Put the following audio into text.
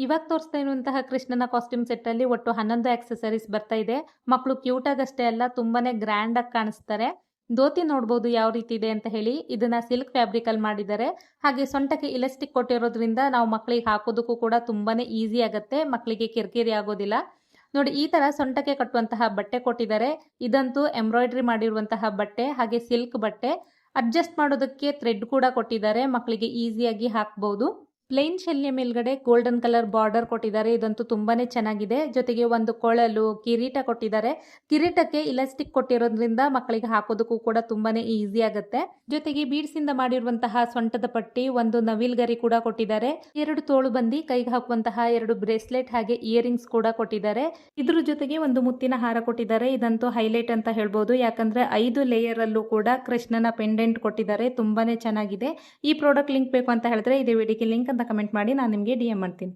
ಇವಾಗ ತೋರಿಸ್ತಾ ಇರುವಂತಹ ಕೃಷ್ಣನ ಕಾಸ್ಟ್ಯೂಮ್ ಸೆಟ್ ಅಲ್ಲಿ ಒಟ್ಟು 11 ಆಕ್ಸೆಸರೀಸ್ ಬರ್ತಾ ಇದೆ. ಮಕ್ಕಳು ಕ್ಯೂಟ್ ಆಗಷ್ಟೇ ಅಲ್ಲ, ತುಂಬಾನೇ ಗ್ರ್ಯಾಂಡ್ ಆಗಿ ಕಾಣಿಸ್ತಾರೆ. ಧೋತಿ ನೋಡ್ಬೋದು ಯಾವ ರೀತಿ ಇದೆ ಅಂತ ಹೇಳಿ. ಇದನ್ನ ಸಿಲ್ಕ್ ಫ್ಯಾಬ್ರಿಕ್ ಅಲ್ಲಿ ಮಾಡಿದ್ದಾರೆ. ಹಾಗೆ ಸೊಂಟಕ್ಕೆ ಇಲಾಸ್ಟಿಕ್ ಕೊಟ್ಟಿರೋದ್ರಿಂದ ನಾವು ಮಕ್ಕಳಿಗೆ ಹಾಕೋದಕ್ಕೂ ಕೂಡ ತುಂಬಾನೇ ಈಸಿ ಆಗುತ್ತೆ. ಮಕ್ಕಳಿಗೆ ಕಿರಿಕಿರಿ ಆಗೋದಿಲ್ಲ. ನೋಡಿ, ಈ ತರ ಸೊಂಟಕ್ಕೆ ಕಟ್ಟುವಂತಹ ಬಟ್ಟೆ ಕೊಟ್ಟಿದ್ದಾರೆ. ಇದಂತೂ ಎಂಬ್ರಾಯ್ಡ್ರಿ ಮಾಡಿರುವಂತಹ ಬಟ್ಟೆ, ಹಾಗೆ ಸಿಲ್ಕ್ ಬಟ್ಟೆ. ಅಡ್ಜಸ್ಟ್ ಮಾಡೋದಕ್ಕೆ ಥ್ರೆಡ್ ಕೂಡ ಕೊಟ್ಟಿದ್ದಾರೆ. ಮಕ್ಕಳಿಗೆ ಈಸಿಯಾಗಿ ಹಾಕಬಹುದು. ಪ್ಲೇನ್ ಶೆಲ್ಯ ಮೇಲ್ಗಡೆ ಗೋಲ್ಡನ್ ಕಲರ್ ಬಾರ್ಡರ್ ಕೊಟ್ಟಿದ್ದಾರೆ. ಇದಂತೂ ತುಂಬಾನೇ ಚೆನ್ನಾಗಿದೆ. ಜೊತೆಗೆ ಒಂದು ಕೊಳಲು, ಕಿರೀಟ ಕೊಟ್ಟಿದ್ದಾರೆ. ಕಿರೀಟಕ್ಕೆ ಇಲಾಸ್ಟಿಕ್ ಕೊಟ್ಟಿರೋದ್ರಿಂದ ಮಕ್ಕಳಿಗೆ ಹಾಕೋದಕ್ಕೂ ಕೂಡ ತುಂಬಾನೇ ಈಸಿ ಆಗುತ್ತೆ. ಜೊತೆಗೆ ಬೀಡ್ಸ್ ಇಂದ ಮಾಡಿರುವಂತಹ ಸೊಂಟದ ಪಟ್ಟಿ, ಒಂದು ನವಿಲ್ ಗರಿ ಕೂಡ ಕೊಟ್ಟಿದ್ದಾರೆ. 2 ತೋಳು ಬಂದಿ, ಕೈಗೆ ಹಾಕುವಂತಹ 2 ಬ್ರೇಸ್ಲೆಟ್ ಹಾಗೆ ಇಯರಿಂಗ್ಸ್ ಕೂಡ ಕೊಟ್ಟಿದ್ದಾರೆ. ಇದ್ರ ಜೊತೆಗೆ ಒಂದು ಮುತ್ತಿನ ಹಾರ ಕೊಟ್ಟಿದ್ದಾರೆ. ಇದಂತೂ ಹೈಲೈಟ್ ಅಂತ ಹೇಳ್ಬೋದು. ಯಾಕಂದ್ರೆ 5 ಲೇಯರ್ ಅಲ್ಲೂ ಕೂಡ ಕೃಷ್ಣನ ಪೆಂಡೆಂಟ್ ಕೊಟ್ಟಿದ್ದಾರೆ. ತುಂಬಾನೇ ಚೆನ್ನಾಗಿದೆ. ಈ ಪ್ರಾಡಕ್ಟ್ ಲಿಂಕ್ ಬೇಕು ಅಂತ ಹೇಳಿದ್ರೆ ಇದೇ ವಿಡಿಯೋಗೆ ಲಿಂಕ್ ಅಂತ ಕಮೆಂಟ್ ಮಾಡಿ, ನಾನು ನಿಮಗೆ DM ಮಾಡ್ತೀನಿ.